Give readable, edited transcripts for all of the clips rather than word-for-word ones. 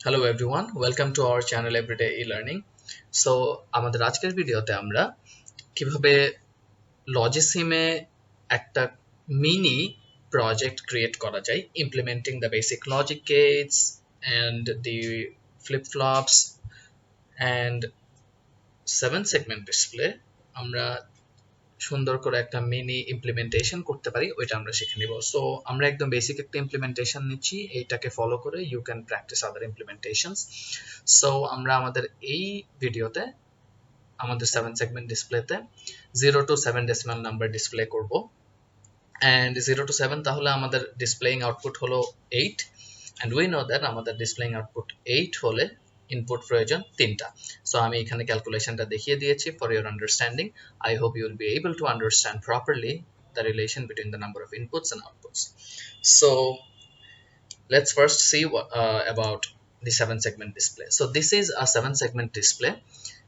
Hello everyone, welcome to our channel Everyday E-Learning. So আমাদের আজকের ভিডিওতে আমরা কিভাবে লজিসিমে একটা মিনি প্রজেক্ট ক্রিয়েট করা যায় implementing the basic logic gates and the flip-flops and 7 segment display আমরা সুন্দর করে একটা মিনি ইমপ্লিমেন্টেশন করতে পারি ওইটা আমরা শিখে নিব সো আমরা একদম বেসিক একটা ইমপ্লিমেন্টেশন নিচ্ছি এইটাকে ফলো করে you can practice other implementations so আমরা আমাদের এই ভিডিওতে আমাদের 7 সেগমেন্ট ডিসপ্লেতে 0 to 7 ডেসিমাল নাম্বার ডিসপ্লে করব and 0 to 7 তাহলে আমাদের ডিসপ্লেইং আউটপুট হলো 8 and we know that আমাদের ডিসপ্লেইং আউটপুট 8 হলে ইনপুট প্রয়োজন তিনটা সো আমি এখানে ক্যালকুলেশনটা দেখিয়ে দিয়েছি for your understanding I hope you will be able to understand properly the relation between the number of inputs and outputs. So let's first see about the 7 segment display. So this is a 7 segment display.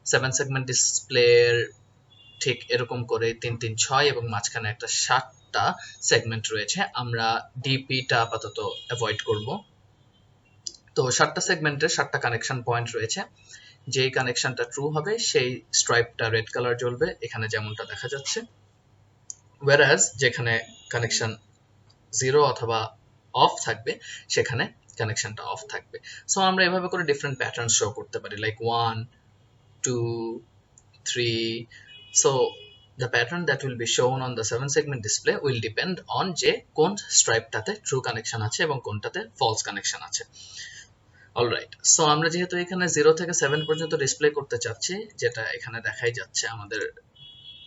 7 segment display ঠিক এরকম করে 3 3 6 এবং মাঝখানে একটা 7টা segment রয়েছে আমরা ডিপিটা আপাতত avoid করব তো 7টা সেগমেন্টের 7টা কানেকশন পয়েন্ট রয়েছে যেই কানেকশনটা ট্রু হবে সেই স্ট্রাইপটা রেড কালার জ্বলবে এখানে যেমনটা দেখা যাচ্ছে whereas যেখানে কানেকশন 0 অথবা অফ থাকবে সেখানে কানেকশনটা অফ থাকবে সো আমরা এভাবে করে ডিফারেন্ট প্যাটার্ন শো করতে পারি like 1 2 3 so the pattern that will be shown on the 7 segment display will depend on যে কোন স্ট্রাইপটাতে ট্রু কানেকশন আছে এবং কোনটাতে ফলস কানেকশন আছে অলরাইট সো আমরা যেহেতু এখানে 0 থেকে 7 পর্যন্ত ডিসপ্লে করতে চাচ্ছি যেটা এখানে দেখাই যাচ্ছে আমাদের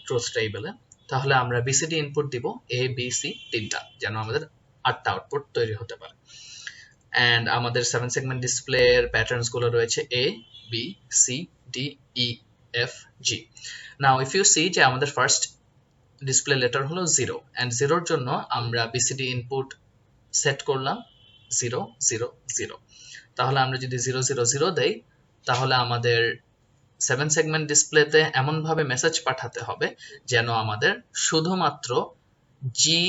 ট্রুথ টেবিলে তাহলে আমরা বিসিডি ইনপুট দিব এ বি সি তিনটা যেন আমাদের 8টা আউটপুট তৈরি হতে পারে এন্ড আমাদের 7 সেগমেন্ট ডিসপ্লের প্যাটার্নস গুলো রয়েছে a B C d e f g now if you see যে আমাদের ফার্স্ট ডিসপ্লে লেটার হলো 0 এন্ড 0 এর জন্য আমরা বিসিডি ইনপুট সেট করলাম 0 0 0 তাহলে আমরা যদি 0 0 0 দেই তাহলে আমাদের 7 সেগমেন্ট ডিসপ্লেতে এমন ভাবে মেসেজ পাঠাতে হবে যেন আমাদের শুধুমাত্র জি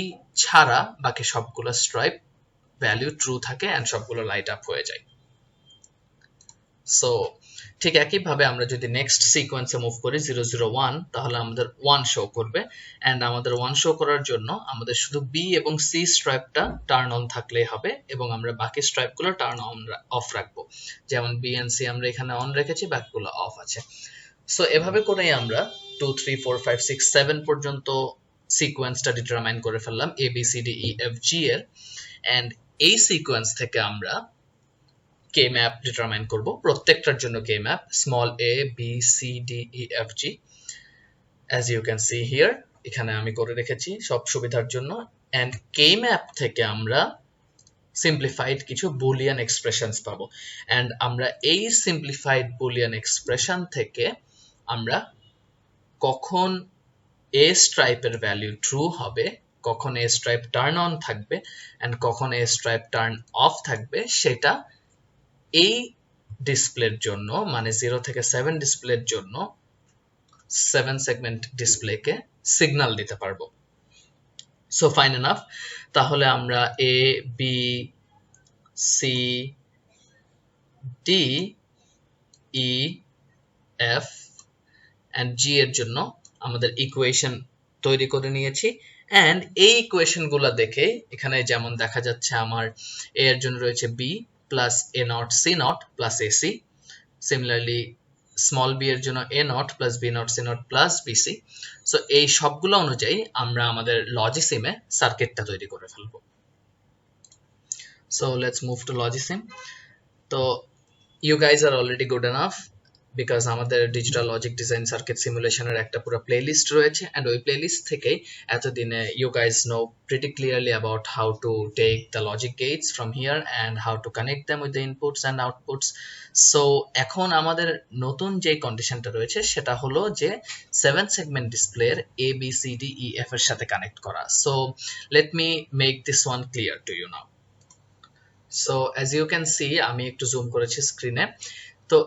ছাড়া বাকি সবগুলো স্ট্রাইপ ভ্যালু ট্রু থাকে এন্ড সবগুলো লাইট আপ হয়ে যায় সো ঠিক একই ভাবে আমরা যদি নেক্সট সিকোয়েন্সে মুভ করি 001 তাহলে আমাদের 1 শো করবে এন্ড আমাদের 1 শো করার জন্য আমাদের শুধু বি এবং সি স্ট্রাইপটা টার্ন অন থাকলেই হবে এবং আমরা বাকি স্ট্রাইপগুলো টার্ন অন অফ রাখবো যেমন বি এন্ড সি আমরা এখানে অন রেখেছি বাকিগুলো অফ আছে সো এভাবে করেই আমরা 2 3 4 5 6 7 পর্যন্ত সিকোয়েন্সটা ডিটারমাইন করে ফেললাম a B C d e f g এর এন্ড এই সিকোয়েন্স থেকে আমরা কে ম্যাপ ডিটারমাইন করব প্রত্যেকটার জন্য K map small a b c d e f g as you can see here এখানে আমি করে রেখেছি সব সুবিধার জন্য এন্ড কে ম্যাপ থেকে আমরা সিম্পলিফাইড কিছু বুলিয়ান এক্সপ্রেশনস পাবো এন্ড আমরা এই সিম্পলিফাইড বুলিয়ান এক্সপ্রেশন থেকে আমরা কখন এ স্ট্রাইপের ভ্যালু ট্রু হবে কখন এ স্ট্রাইপ টার্ন অন থাকবে এন্ড কখন এ স্ট্রাইপ টার্ন অফ থাকবে সেটা এই ডিসপ্লের জন্য মানে 0 থেকে 7 ডিসপ্লের জন্য 7 সেগমেন্ট ডিসপ্লেকে সিগন্যাল দিতে পারবো সো ফাইন এনাফ তাহলে আমরা a B C d e f and g এর জন্য আমাদের ইকুয়েশন তৈরি করে নিয়েছি এন্ড এই ইকুয়েশন গুলো দেখে এখানে যেমন দেখা যাচ্ছে আমার এ এর জন্য রয়েছে B plus a naught c naught plus ac similarly small b এর জন্য a naught plus b naught c naught plus bc so এই সবগুলো অনুযায়ী আমরা আমাদের লজিসিমে সার্কিটটা তৈরি করে ফেলবো so let's move to logisim তো you guys are already good enough because আমাদের ডিজিটাল লজিক ডিজাইন সার্কিট সিমুলেশনের একটা পুরো প্লেলিস্ট রয়েছে এন্ড ওই প্লেলিস্ট থেকে এতদিনে you guys know pretty clearly about how to take the logic gates from here and how to connect them with the inputs and outputs so এখন আমাদের নতুন যে কন্ডিশনটা রয়েছে সেটা হলো যে 7 সেগমেন্ট ডিসপ্লের a b c d e f এর সাথে কানেক্ট করা so let me make this one clear to you now so as you can see আমি একটু জুম করেছি স্ক্রিনে তো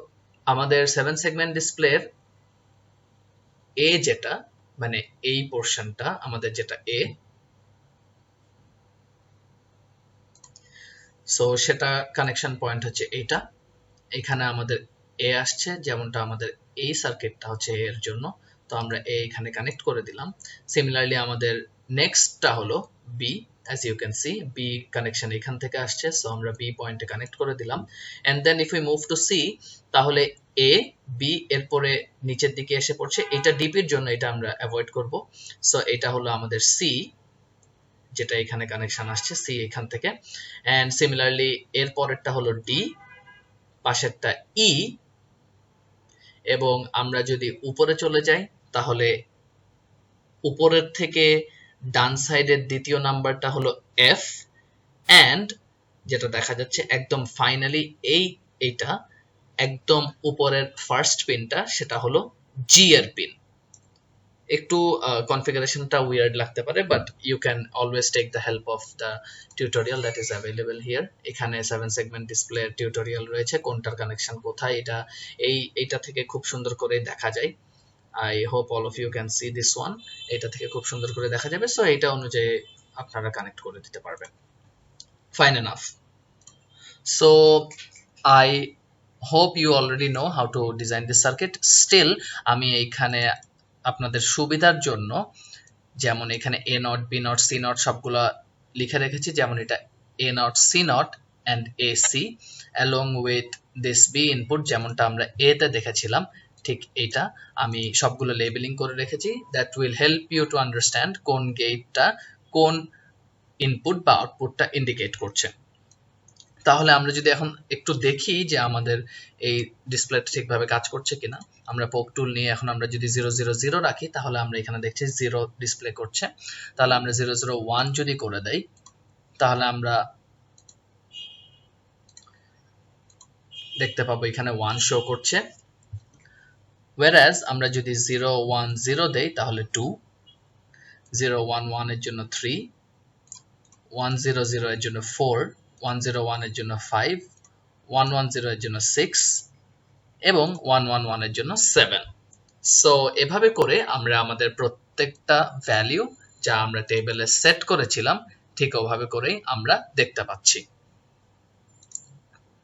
আমাদের 7 সেগমেন্ট ডিসপ্লের এ যেটা মানে এই পোরশনটা আমাদের যেটা এ সো সেটা কানেকশন পয়েন্ট হচ্ছে এইটা এখানে আমাদের এ আসছে, যেমনটা আমাদের এই সার্কিটটা হচ্ছে এ এর জন্য, তো আমরা এ এখানে কানেক্ট করে দিলাম। সিমিলারলি আমাদের নেক্সটটা হলো B, as you can see B connection এখান থেকে আসছে, সো আমরা বি পয়েন্টে কানেক্ট করে দিলাম। And then if we move to C, তাহলে এ বি এরপরে নিচের দিকে এসে পড়ছে, এটা ডিপির জন্য এটা আমরা অ্যাভয়েড করব। সো এটা হলো আমাদের সি, যেটা এখানে কানেকশন আসছে সি এখান থেকে। এন্ড সিমিলারলি এর পরেরটা হলো ডি, পাশেরটা ই, এবং আমরা যদি উপরে চলে যাই তাহলে উপরের থেকে ডান সাইডের দ্বিতীয় নাম্বারটা হলো এফ, এন্ড যেটা দেখা যাচ্ছে একদম ফাইনালি এইটা একদম উপরের ফার্স্ট পিনটা, সেটা হলো জি এর পিন। একটু কনফিগারেশনটা উইয়ার্ড লাগতে পারে, but you can always take the help of the tutorial that is available here. এখানে 7 সেগমেন্ট ডিসপ্লে টিউটোরিয়াল রয়েছে, কোনটার কানেকশন কোথায়, এটা এইটা থেকে খুব সুন্দর করে দেখা যায়। I hope all of you can see this one. এটা থেকে খুব সুন্দর করে দেখা যাবে, সো এটা অনুযায়ী আপনারা কানেক্ট করে দিতে পারবেন। Fine enough. So I hope you already know how to design this circuit. Still আমি এইখানে আপনাদের সুবিধার জন্য, যেমন এখানে a not, b not, c not সবগুলা লিখে রেখেছি, যেমন এটা a not, c not and a c along with this b input, যেমনটা আমরা এ তে দেখেছিলাম ঠিক এইটা আমি সবগুলো লেবেলিং করে রেখেছি। That will help you to understand কোন গেটটা কোন ইনপুট বা আউটপুটটা ইন্ডিকেট করছে। তাহলে আমরা যদি এখন একটু দেখি যে আমাদের এই ডিসপ্লেটা ঠিকভাবে কাজ করছে কিনা, আমরা পোক টুল নিয়ে এখন আমরা যদি 000 রাখি, তাহলে আমরা এখানে দেখছি 0 ডিসপ্লে করছে। তাহলে আমরা 001 যদি করে দেই, তাহলে আমরা দেখতে পাবো এখানে 1 শো করছে। whereas আমরা যদি 010 দেই তাহলে 2, 011 এর জন্য 3, 100 এর জন্য 4, 101 এর জন্য 5, 110 এর জন্য 6 এবং 111 এর জন্য 7। সো এভাবে করে আমরা আমাদের প্রত্যেকটা ভ্যালু যা আমরা টেবিলে সেট করেছিলাম ঠিক ওভাবে করেই আমরা দেখতে পাচ্ছি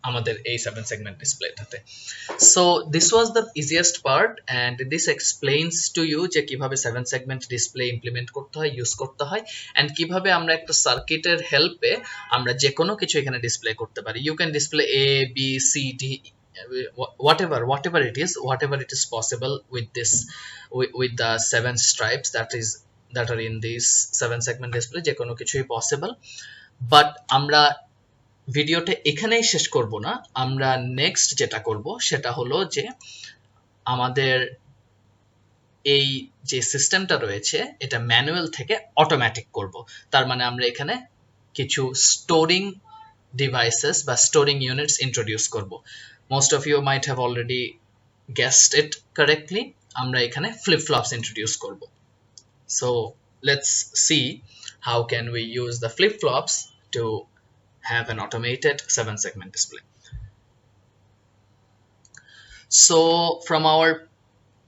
আমাদের এই 7 সেগমেন্ট ডিসপ্লেটাতে। So this was the easiest part and this explains to you যে কিভাবে 7 সেগমেন্ট ডিসপ্লে ইমপ্লিমেন্ট করতে হয়, ইউজ করতে হয়, এন্ড কিভাবে আমরা একটা সার্কিটের হেল্পে আমরা যে কোনো কিছু এখানে ডিসপ্লে করতে পারি। You can display A B C D whatever it is possible with this with the 7 stripes that are in this 7 segment display, যে কোনো কিছুই পসিবল। বাট আমরা ভিডিওটা এখানেই শেষ করব না, আমরা নেক্সট যেটা করব সেটা হলো যে আমাদের এই যে সিস্টেমটা রয়েছে এটা ম্যানুয়াল থেকে অটোমেটিক করব। তার মানে আমরা এখানে কিছু স্টোরিং ডিভাইসেস বা স্টোরিং ইউনিটস ইন্ট্রোডিউস করব। Most of you might have already guessed it correctly, আমরা এখানে flip flops introduce করব। So let's see how can we use the flip flops to have an automated 7 segment display. So from our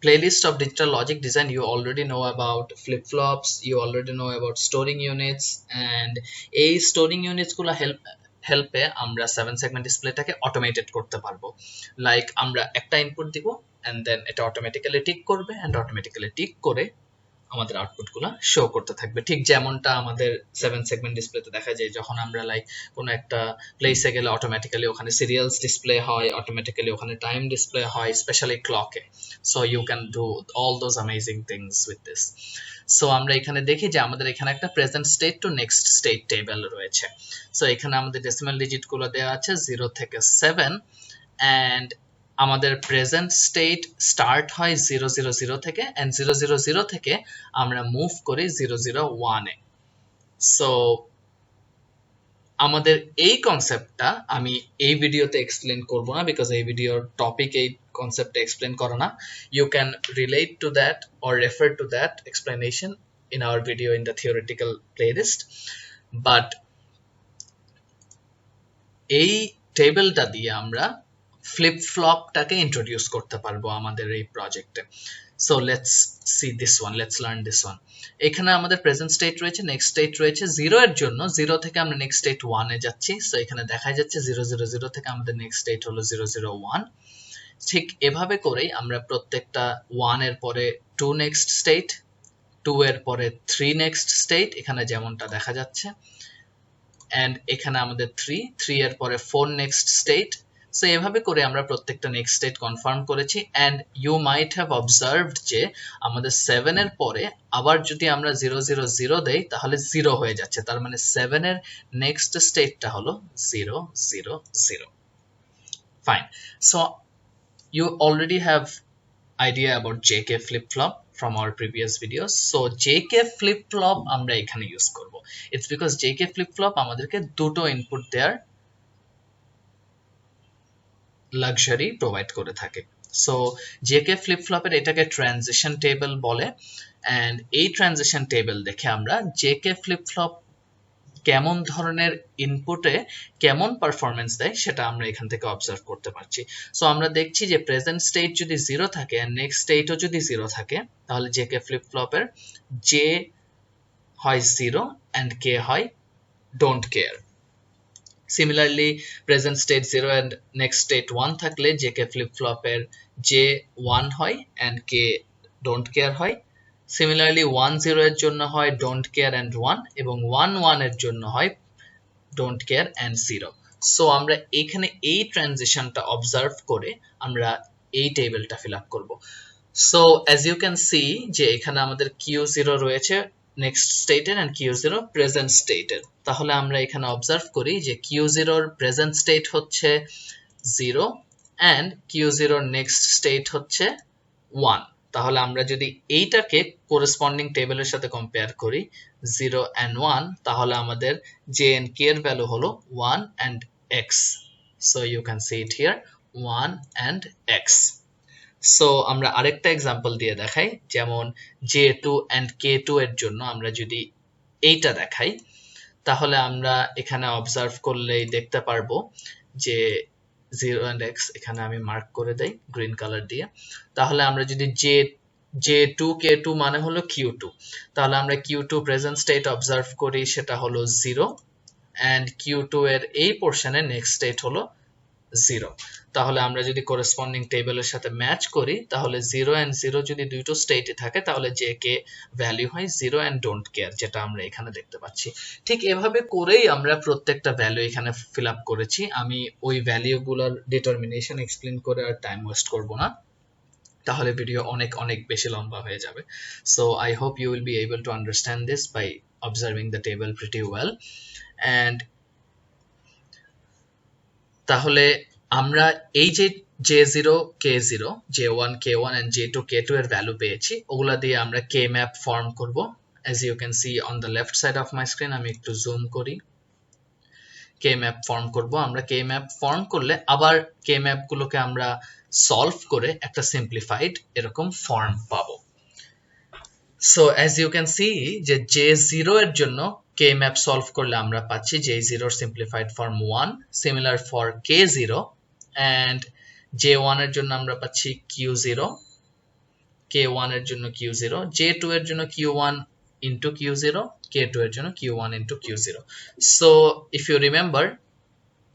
playlist of digital logic design, you already know about flip flops, you already know about storing units, and এই storing units গুলো হেল্পে আমরা 7 segment ডিসপ্লেটাকে automated করতে পারবো। Like আমরা একটা input দিব and then এটা automatically tick করবে এন্ড অটোমেটিক্যালি টিক করে আমাদের আউটপুটগুলো শো করতে থাকবে, ঠিক যেমনটা আমাদের 7 সেগমেন্ট ডিসপ্লেতে দেখা যায়। যখন আমরা লাইক কোনো একটা প্লেসে গেলে অটোমেটিক্যালি ওখানে সিরিয়ালস ডিসপ্লে হয়, অটোমেটিক্যালি ওখানে টাইম ডিসপ্লে হয়, স্পেশালি ক্লকে। So you can do all those amazing things with this. So আমরা এখানে দেখি যে আমাদের এখানে একটা present state to next state table রয়েছে। সো এখানে আমাদের ডেসিমাল ডিজিটগুলো দেওয়া আছে 0 থেকে 7, এন্ড আমাদের প্রেজেন্ট স্টেট স্টার্ট হয় 000 থেকে, এন্ড 000 থেকে আমরা মুভ করি 001 এ। সো আমাদের এই কনসেপ্টটা আমি এই ভিডিওতে এক্সপ্লেন করব না, বিকজ এই ভিডিওর টপিক এই কনসেপ্টটা এক্সপ্লেন করে না। You can relate to that or refer to that explanation in our video in the theoretical playlist. But এই টেবিলটা দিয়ে আমরা ফ্লিপ ফ্লপটাকে ইন্ট্রোডিউস করতে পারবো আমাদের এই প্রজেক্টে। So let's see this one, let's learn this one. এখানে আমাদের প্রেজেন্ট স্টেট রয়েছে, নেক্সট স্টেট রয়েছে। 0 এর জন্য 0 থেকে আমরা নেক্সট স্টেট 1 এ যাচ্ছি। সো এখানে দেখা যাচ্ছে 000 থেকে আমাদের নেক্সট স্টেট হলো 001। ঠিক এভাবে করেই আমরা প্রত্যেকটা 1 এর পরে 2 নেক্সট স্টেট, 2 এর পরে 3 নেক্সট স্টেট, এখানে যেমনটা দেখা যাচ্ছে, এন্ড এখানে আমাদের 3 এর পরে 4 নেক্সট স্টেট। সো এভাবে করে আমরা প্রত্যেকটা নেক্সট স্টেট কনফার্ম করেছি। And you might have observed যে আমাদের 7 এর পরে আবার যদি আমরা 000 দেই তাহলে 0 হয়ে যাচ্ছে, তার মানে 7 এর নেক্সট স্টেটটা হলো 000। Fine. So you already have idea about JK flip-flop from our previous videos. So JK flip-flop আমরা এখানে ইউজ করব। It's because JK flip-flop আমাদেরকে দুটো ইনপুট দেওয়ার লাক্সারি প্রোভাইড করে থাকে। সো JK flip-flop এর এটাকে ট্রানজিশন টেবিল বলে। এন্ড এই ট্রানজিশন টেবিল দেখে আমরা JK flip-flop কেমন ধরনের ইনপুটে কেমন পারফরমেন্স দেয় সেটা আমরা এখান থেকে অবজার্ভ করতে পারছি। সো আমরা দেখছি যে প্রেজেন্ট স্টেট যদি 0 থাকে আর নেক্সট স্টেটও যদি 0 থাকে তাহলে জেকে ফ্লিপ ফ্লপের জে হয় 0 এন্ড কে হয় don't care. Similarly present state 0 and next state 1 থাকলে জেকে ফ্লিপ ফ্লপের জে 1 হয় এন্ড কে ডোন্ট কেয়ার হয়। সিমিলারলি 1-0 এর জন্য হয় ডোন্ট কেয়ার এন্ড 1, এবং 1-1 এর জন্য হয় ডোন্ট কেয়ার এন্ড 0। সো আমরা এখানে এই ট্রানজিশনটা অবজার্ভ করে আমরা এই টেবিলটা ফিল আপ করব। So as you can see যে এখানে আমাদের Q0 রয়েছে নেক্সট স্টেটের এন্ড Q0 প্রেজেন্ট স্টেটের। তাহলে আমরা এখানে অবজার্ভ করি যে Q0 এর প্রেজেন্ট স্টেট হচ্ছে 0 এন্ড Q0 নেক্সট স্টেট হচ্ছে 1। তাহলে আমরা যদি এইটাকে কোরেসপন্ডিং টেবিলের সাথে কম্পেয়ার করি 0 and 1, তাহলে আমাদের j and k এর ভ্যালু হলো 1 and x. So you can see it here 1 and x. So আমরা আরেকটা এক্সাম্পল দিয়ে দেখাই, যেমন J2 and K2 এর জন্য আমরা যদি এইটা দেখাই তাহলে আমরা এখানে অবজার্ভ করলেই দেখতে পারবো যে 0 and x, এখানে আমি মার্ক করে দেই গ্রিন কালার দিয়ে। তাহলে আমরা যদি J2 K2 মানে হলো Q2, তাহলে আমরা Q2 প্রেজেন্ট স্টেট অবজার্ভ করি, সেটা হলো 0 এন্ড Q2 এর এই পোরশনে নেক্সট স্টেট হলো 0। তাহলে আমরা যদি কোরেসপন্ডিং টেবিলের সাথে ম্যাচ করি তাহলে 0 and 0 যদি দুটো স্টেটে থাকে তাহলে JK ভ্যালু হয় 0 and ডোন্ট কেয়ার, যেটা আমরা এখানে দেখতে পাচ্ছি। ঠিক এভাবে করেই আমরা প্রত্যেকটা ভ্যালু এখানে ফিল আপ করেছি। আমি ওই ভ্যালুগুলোর ডিটারমিনেশন এক্সপ্লেইন করে আর টাইম ওয়েস্ট করব না, তাহলে ভিডিও অনেক অনেক বেশি লম্বা হয়ে যাবে। So I hope you will be able to understand this by observing the table pretty well. And তাহলে আমরা এই যে J0 K0, J1 K1 and J2 K2 এর ভ্যালু পেয়েছি, ওগুলা দিয়ে আমরা K ম্যাপ ফর্ম করব। as you can see on the left side of my screen, আমি একটু জুম করি, K ম্যাপ ফর্ম করব। আমরা K ম্যাপ ফর্ম করলে আবার K ম্যাপ গুলোকে আমরা সলভ করে একটা সিম্পলিফাইড এরকম ফর্ম পাবো। So as you can see যে J0 এর জন্য K ম্যাপ সলভ করলে আমরা পাচ্ছি J0 এর simplified form 1, similar for K0, and J1 এর জন্য আমরা পাচ্ছি Q0, K1 এর জন্য Q0, J2 এর জন্য Q1 into Q0, K2 এর জন্য Q1 into Q0। So if you remember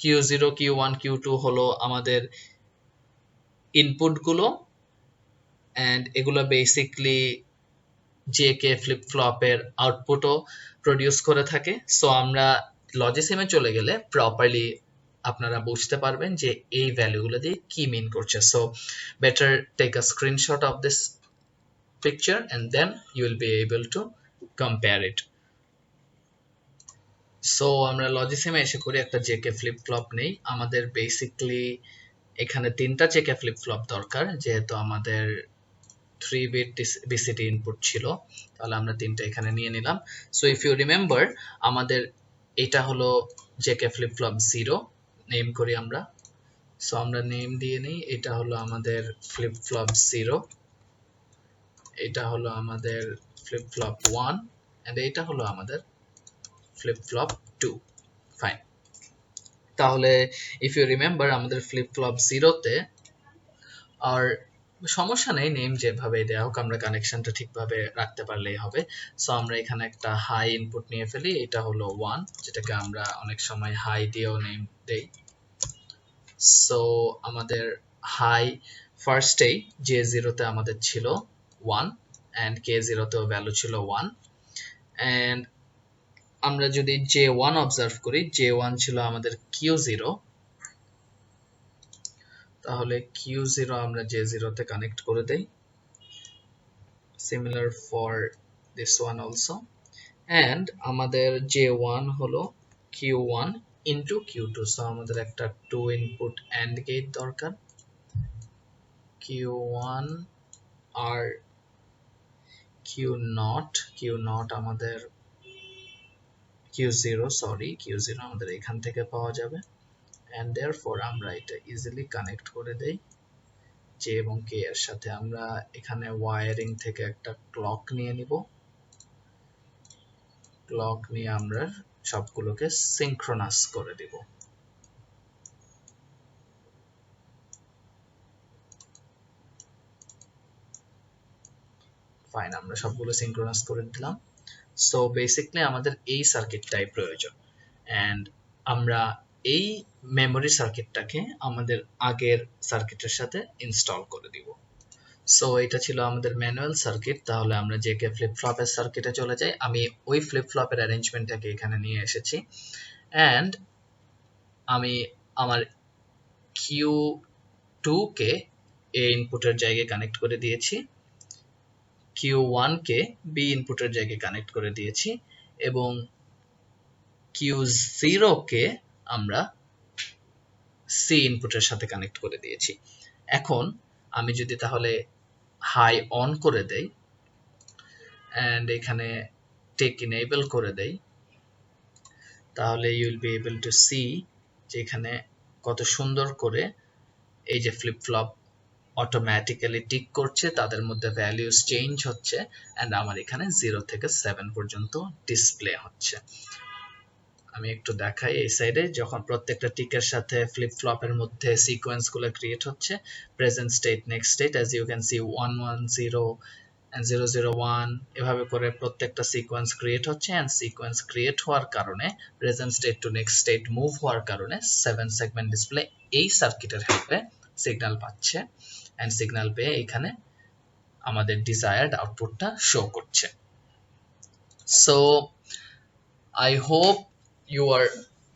Q0 Q1 Q2 হলো আমাদের ইনপুট গুলো, এন্ড এগুলো বেসিক্যালি JK ফ্লিপ ফ্লপের আউটপুটও প্রডিউস করে থাকে। সো আমরা লজিসিমে চলে গেলে প্রপারলি আপনারা বুঝতে পারবেন যে এই ভ্যালুগুলো দিয়ে কি মিন করছে। So better take a screenshot of this picture and then you will be able to compare it. So আমরা লজিসিমে এসে করি একটা JK ফ্লিপ ফ্লপ নেই। আমাদের বেসিক্যালি এখানে 3টা JK ফ্লিপ ফ্লপ দরকার, যেহেতু আমাদের 3-bit BCD ইনপুট ছিল, তাহলে আমরা 3টা এখানে নিয়ে নিলাম। সো ইফ ইউ রিমেম্বার আমাদের এটা হলো JK ফ্লিপ ফ্লপ 0, নেম করি আমরা। সো আমরা নেম দিয়ে নেই, এটা হলো আমাদের ফ্লিপ ফ্লপ 0, এটা হলো আমাদের ফ্লিপ ফ্লপ 1, এন্ড এটা হলো আমাদের ফ্লিপ ফ্লপ 2। ফাইন। তাহলে ইফ ইউ রিমেম্বার আমাদের ফ্লিপ ফ্লপ জিরোতে, আর সমস্যা নেই নেম যেভাবে দেওয়া হোক, আমরা কানেকশনটা ঠিকভাবে রাখতে পারলেই হবে। সো আমরা এখানে একটা হাই ইনপুট নিয়ে ফেলি, এটা হলো 1, যেটাকে আমরা অনেক সময় হাই দিয়েও নেম দেই। সো আমাদের হাই ফার্স্টেই জে জিরোতে আমাদের ছিল 1 অ্যান্ড কে জিরোতেও ভ্যালু ছিল 1। অ্যান্ড আমরা যদি জে ওয়ান অবজার্ভ করি, জে ওয়ান ছিল আমাদের কিউ জিরো, তাহলে কিউ জিরো আমরা জে জিরোতে কানেক্ট করে দেই। Similar for this one also. And আমাদের জে ওয়ান হলো Q one into Q two, so আমাদের একটা 2 ইনপুট অ্যান্ড গেট দরকার। কিউ ওয়ান আর কিউ নট আমাদের Q zero, sorry Q zero আমাদের এখান থেকে পাওয়া যাবে। অ্যান্ড দেয়ারফর আমরা এটা ইজিলি কানেক্ট করে দেই জে এবং কে এর সাথে। আমরা এখানে ওয়ারিং থেকে একটা ক্লক নিয়ে নিব, ক্লক নিয়ে আমরা সবগুলোকে সিনক্রোনাস করে দিব। ফাইন, আমরা সবগুলো সিনক্রোনাস করে দিলাম। সো বেসিকলি আমাদের এই সার্কিটটাই প্রয়োজন, অ্যান্ড আমরা এই মেমোরি সার্কিটটাকে আমাদের আগের সার্কিটের সাথে ইনস্টল করে দিব। সো এটা ছিল আমাদের ম্যানুয়াল সার্কিট। তাহলে আমরা যে কে ফ্লিপ ফ্লপের সার্কিটে চলে যাই। আমি ওই ফ্লিপ ফ্লপের অ্যারেঞ্জমেন্টটাকে এখানে নিয়ে এসেছি, অ্যান্ড আমি আমার কিউ টু কে এ ইনপুটের জায়গায় কানেক্ট করে দিয়েছি, কিউ ওয়ান কে বি ইনপুটের জায়গায় কানেক্ট করে দিয়েছি, এবং কিউ জিরো কে আমরা সি ইনপুটের সাথে কানেক্ট করে দিয়েছি। এখন আমি যদি তাহলে হাই অন করে দেই অ্যান্ড এখানে টেক ইনেবল করে দেই, তাহলে you will be able to see যে এখানে কত সুন্দর করে এই যে ফ্লিপ ফ্লপ অটোমেটিক্যালি টিক করছে, তাদের মধ্যে ভ্যালুস চেঞ্জ হচ্ছে, অ্যান্ড আমার এখানে 0 থেকে 7 পর্যন্ত ডিসপ্লে হচ্ছে। আমি একটু দেখাই এই সাইডে, যখন প্রত্যেকটা টিকের সাথে ফ্লিপ ফ্লপের মধ্যে সিকোয়েন্সগুলো ক্রিয়েট হচ্ছে, present state, next state, as you can see 110 and 001, এভাবে করে প্রত্যেকটা সিকোয়েন্স ক্রিয়েট হচ্ছে, অ্যান্ড সিকোয়েন্স ক্রিয়েট হওয়ার কারণে present state to next state move হওয়ার কারণে 7 সেগমেন্ট ডিসপ্লে এই সার্কিটের হেল্পে সিগন্যাল পাচ্ছে, অ্যান্ড সিগন্যাল পেয়ে এখানে আমাদের ডিজায়ার্ড আউটপুটটা শো করছে। So I hope you are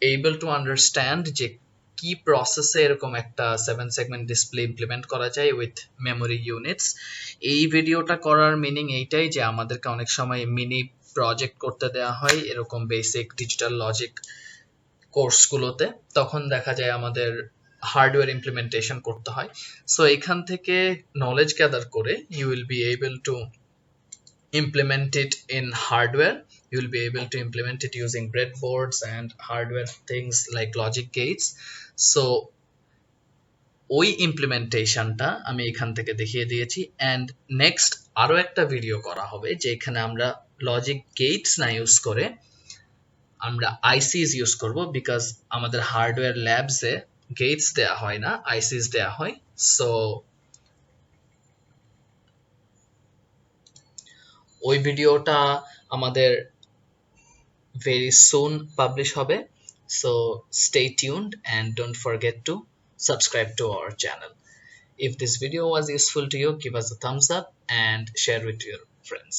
able to understand যে কি প্রসেসে এরকম একটা 7 সেগমেন্ট ডিসপ্লে ইমপ্লিমেন্ট করা যায় উইথ মেমোরি ইউনিটস। এই ভিডিওটা করার মিনিং এইটাই যে আমাদেরকে অনেক সময় মিনি প্রজেক্ট করতে দেওয়া হয় এরকম বেসিক ডিজিটাল লজিক কোর্সগুলোতে, তখন দেখা যায় আমাদের হার্ডওয়্যার ইমপ্লিমেন্টেশন করতে হয়। সো এখান থেকে নলেজ গ্যাদার করে you will be able to implement it in hardware. You will be able to implement it using breadboards and hardware things like logic gates. So ওই ইমপ্লিমেন্টেশনটা আমি এখান থেকে দেখিয়ে দিয়েছি, অ্যান্ড নেক্সট আরো একটা ভিডিও করা হবে যেখানে আমরা লজিক গেটস না ইউজ করে আমরা আইসিস ইউজ করব, বিকজ আমাদের হার্ডওয়্যার ল্যাবসে গেটস দেয়া হয় না, আইসিস দেয়া হয়। সো ওই ভিডিওটা আমাদের very soon publish হবে. So stay tuned and don't forget to subscribe to our channel. If this video was useful to you, give us a thumbs up and share with your friends.